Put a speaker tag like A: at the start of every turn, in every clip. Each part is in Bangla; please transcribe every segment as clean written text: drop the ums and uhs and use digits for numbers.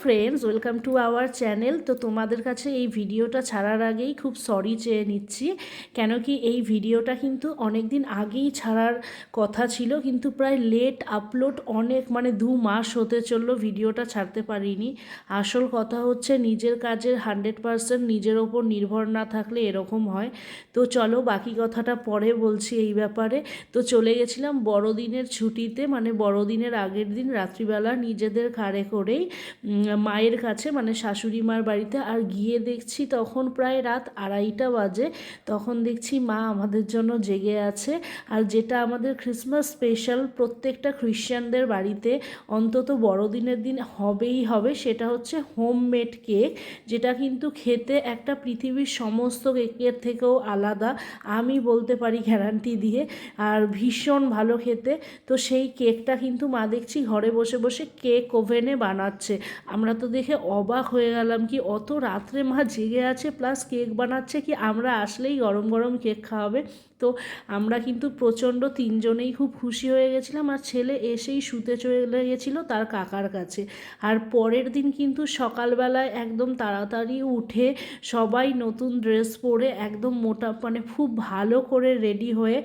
A: Friends, welcome to our channel. তো তোমাদের কাছে এই ভিডিওটা ছাড়ার আগেই খুব সরি চেয়ে নিচ্ছি, কেন কি এই ভিডিওটা কিন্তু অনেক দিন আগেই ছাড়ার কথা ছিল, কিন্তু প্রায় লেট আপলোড, অনেক 2 মাস হতে চললো ভিডিওটা ছাড়তে পারিনি। আসল কথা হচ্ছে নিজের কাজের 100% নিজের ওপর নির্ভর না থাকলে এরকম হয়। তো চলো বাকি কথাটা পরে বলছি এই ব্যাপারে। তো চলে গেছিলাম বড়দিনের ছুটিতে, বড়দিনের আগের দিন রাত্রিবেলা নিজেদের কারে করেই মায়ের কাছে, শাশুড়ি মার বাড়িতে। আর গিয়ে দেখছি তখন প্রায় রাত 2:30 বাজে। তখন দেখছি মা আমাদের জন্য জেগে আছে। আর যেটা আমাদের ক্রিসমাস স্পেশাল, প্রত্যেকটা খ্রিশ্চানদের বাড়িতে অন্তত বড়দিনের দিন হবেই হবে, সেটা হচ্ছে হোমমেড কেক, যেটা কিন্তু খেতে একটা পৃথিবীর সমস্ত কেকের থেকেও আলাদা, আমি বলতে পারি গ্যারান্টি দিয়ে, আর ভীষণ ভালো খেতে। তো সেই কেকটা কিন্তু মা দেখছি ঘরে বসে বসে কেক ওভেনে বানাচ্ছে। আমরা তো দেখে অবাক হয়ে গেলাম, কি অত রাত্রে মা জেগে আছে প্লাস কেক বানাচ্ছে, কি আমরা আসলেই গরম গরম কেক খাওয়াবে। তো আমরা কিন্তু প্রচণ্ড তিনজনেই খুব খুশি হয়ে গেছিলাম। আর ছেলে এসেই শুতে চলে গেছিলো তার কাকার কাছে। আর পরের দিন কিন্তু সকালবেলায় একদম তাড়াতাড়ি উঠে সবাই নতুন ড্রেস পরে একদম মোটা খুব ভালো করে রেডি হয়ে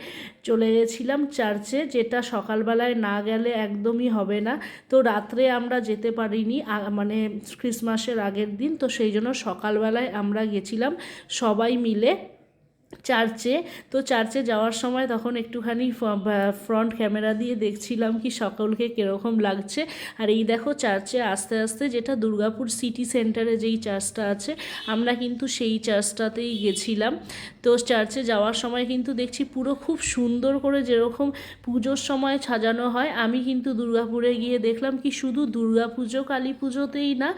A: চলে গেছিলাম চার্চে, যেটা সকালবেলায় না গেলে একদমই হবে না। তো রাত্রে আমরা যেতে পারিনি, ক্রিসমাসের আগের দিন, তো সেই জন্য সকালবেলায় আমরা গেছিলাম সবাই মিলে চার্চে। তো চার্চে যাওয়ার সময় তখন একটুখানি ফ্রন্ট ক্যামেরা দিয়ে দেখছিলাম কি সকলকে কীরকম লাগছে। আর এই দেখো চার্চে আস্তে আস্তে, যেটা দুর্গাপুর সিটি সেন্টারে যেই চার্চটা আছে, আমরা কিন্তু সেই চার্চটাতেই গেছিলাম। তো চার্চে যাওয়ার সময় কিন্তু দেখছি পুরো খুব সুন্দর করে যেরকম পুজোর সময় সাজানো হয়, আমি কিন্তু দুর্গাপুরে গিয়ে দেখলাম কি শুধু দুর্গাপুজো কালী পুজোতেই না,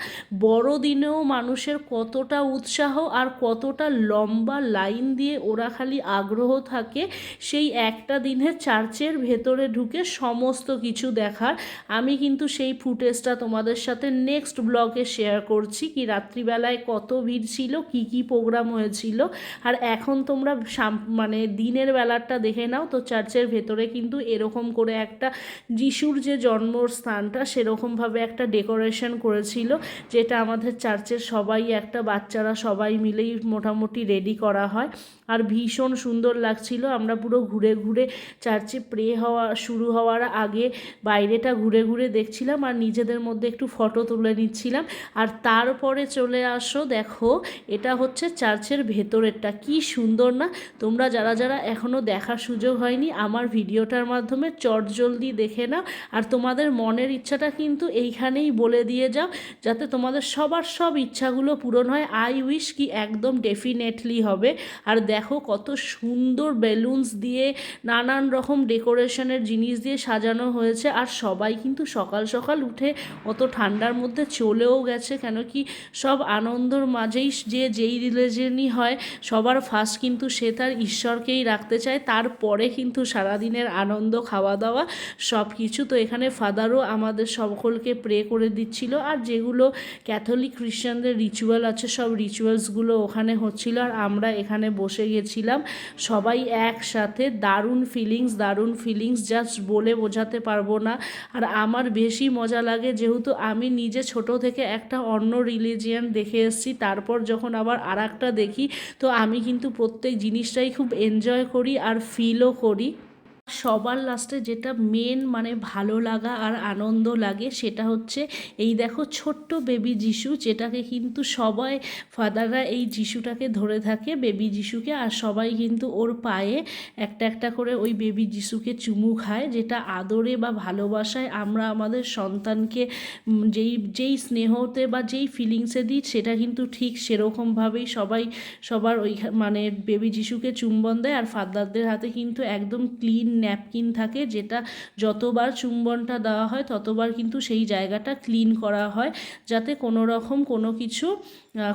A: বড়দিনেও মানুষের কতটা উৎসাহ আর কতটা লম্বা লাইন দিয়ে ওরা খালি আগ্রহ থাকে সেই একটা দিনে চার্চের ভেতরে ঢুকে সমস্ত কিছু দেখার। আমি কিন্তু সেই ফুটেজটা তোমাদের সাথে নেক্সট ব্লগে শেয়ার করছি, কি রাত্রিবেলায় কত ভিড় ছিল, কি প্রোগ্রাম হয়েছিল। আর এখন তোমরা দিনের বেলাটা দেখে নাও, তো চার্চের ভেতরে কিন্তু এরকম করে একটা যিশুর যে জন্মস্থানটা সেরকমভাবে একটা ডেকোরেশন করেছিল, যেটা আমাদের চার্চের সবাই, একটা বাচ্চারা সবাই মিলেই মোটামুটি রেডি করা হয়। আর ভীষণ সুন্দর লাগছিল। আমরা পুরো ঘুরে ঘুরে চার্চে প্রে শুরু হওয়ার আগে বাইরেটা ঘুরে ঘুরে দেখছিলাম আর নিজেদের মধ্যে একটু ফটো তুলে নিচ্ছিলাম। আর তারপরে চলে আসো, দেখো এটা হচ্ছে চার্চের ভেতরেরটা, কি সুন্দর না? তোমরা যারা যারা এখনও দেখার সুযোগ হয়নি আমার ভিডিওটার মাধ্যমে চটজলদি দেখে নাও। আর তোমাদের মনের ইচ্ছাটা কিন্তু এইখানেই বলে দিয়ে যাও, যাতে তোমাদের সবার সব ইচ্ছাগুলো পূরণ হয়। আই উইশ কি একদম ডেফিনেটলি হবে। আর দেখো কত সুন্দর বেলুনস দিয়ে নানান রকম ডেকোরেশনের জিনিস দিয়ে সাজানো হয়েছে। আর সবাই কিন্তু সকাল সকাল উঠে অত ঠান্ডার মধ্যে চলেও গেছে, কেন কি সব আনন্দর মাঝেই যেই রিলিজনই হয় সবার ফার্স্ট কিন্তু সে তার ঈশ্বরকেই রাখতে চায়, তারপরে কিন্তু সারাদিনের আনন্দ খাওয়া দাওয়া সব কিছু। তো এখানে ফাদারও আমাদের সকলকে প্রে করে দিচ্ছিল। আর যেগুলো ক্যাথলিক খ্রিশ্চানদের রিচুয়াল আছে সব রিচুয়ালসগুলো ওখানে হচ্ছিল, আর আমরা এখানে বসে গেছিলাম সবাই একসাথে। দারুণ ফিলিংস জাস্ট বলে বোঝাতে পারবো না। আর আমার বেশি মজা লাগে, যেহেতু আমি নিজে ছোট থেকে একটা অন্য রিলিজিয়ান দেখে এসেছি, তারপর যখন আবার আরেকটা দেখি, তো আমি কিন্তু প্রত্যেক জিনিসটাই খুব এনজয় করি আর ফিলও করি। সবার লাস্টে যেটা মেন ভালো লাগা আর আনন্দ লাগে, সেটা হচ্ছে এই দেখো ছোট্ট বেবি যিশু, যেটাকে কিন্তু সবাই ফাদাররা এই যিশুটাকে ধরে থাকে, বেবি যিশুকে, আর সবাই কিন্তু ওর পায়ে একটা একটা করে ওই বেবি যিশুকে চুমু খায়, যেটা আদরে বা ভালোবাসায় আমরা আমাদের সন্তানকে যেই স্নেহতে বা যেই ফিলিংসে দিই, সেটা কিন্তু ঠিক সেরকমভাবেই সবাই সবার ওই বেবি যিশুকে চুম্বন দেয়। আর ফাদারদের হাতে কিন্তু একদম ক্লিন ন্যাপকিন থাকে, যেটা যতবার চুম্বনটা দেওয়া হয় ততবার কিন্তু সেই জায়গাটা ক্লিন করা হয়, যাতে কোনো রকম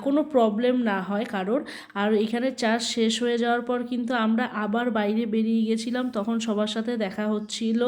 A: কোনো প্রবলেম না হয় কারোর। আর এখানে চার্জ শেষ হয়ে যাওয়ার পর কিন্তু আমরা আবার বাইরে বেরিয়ে গেছিলাম, তখন সবার সাথে দেখা হচ্ছিল,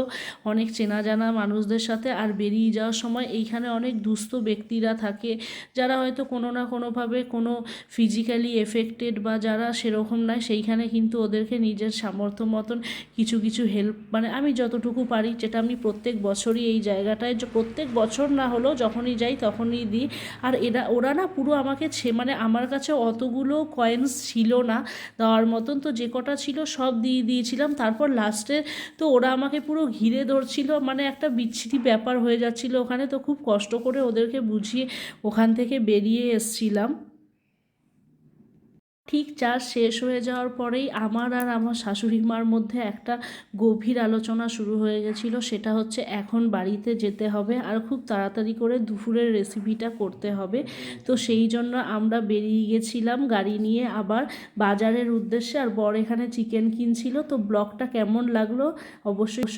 A: অনেক চেনা জানা মানুষদের সাথে। আর বেরিয়ে যাওয়ার সময় এইখানে অনেক দুস্থ ব্যক্তিরা থাকে, যারা হয়তো কোনো না কোনোভাবে কোনো ফিজিক্যালি এফেক্টেড বা যারা সেরকম নয়, সেইখানে কিন্তু ওদেরকে নিজের সামর্থ্য মতন কিছু কিছু কিছু হেল্প, মানে আমি যতটুকু পারি, যেটা আমি প্রত্যেক বছরই এই জায়গাটায়, প্রত্যেক বছর না হলেও যখনই যাই তখনই দিই। আর ওরা না পুরো আমাকে মানে আমার কাছে অতগুলো কয়েন্স ছিল না দেওয়ার মতন, তো যে কটা ছিল সব দিয়ে দিয়েছিলাম। তারপর লাস্টে তো ওরা আমাকে পুরো ঘিরে ধরছিল, মানে একটা বিচ্ছিরি ব্যাপার হয়ে যাচ্ছিল ওখানে। তো খুব কষ্ট করে ওদেরকে বুঝিয়ে ওখান থেকে বেরিয়ে এসছিলাম। ঠিক চার্জ শেষ হয়ে যাওয়ার পরেই আমার আর আমার শাশুড়ি মার মধ্যে একটা গভীর আলোচনা শুরু হয়ে গেছিলো। সেটা হচ্ছে এখন বাড়িতে যেতে হবে আর খুব তাড়াতাড়ি করে দুপুরের রেসিপিটা করতে হবে। তো সেই জন্য আমরা বেরিয়ে গেছিলাম গাড়ি নিয়ে আবার বাজারের উদ্দেশ্যে। আর বর এখানে চিকেন কিনছিল। তো ব্লগটা কেমন লাগলো অবশ্যই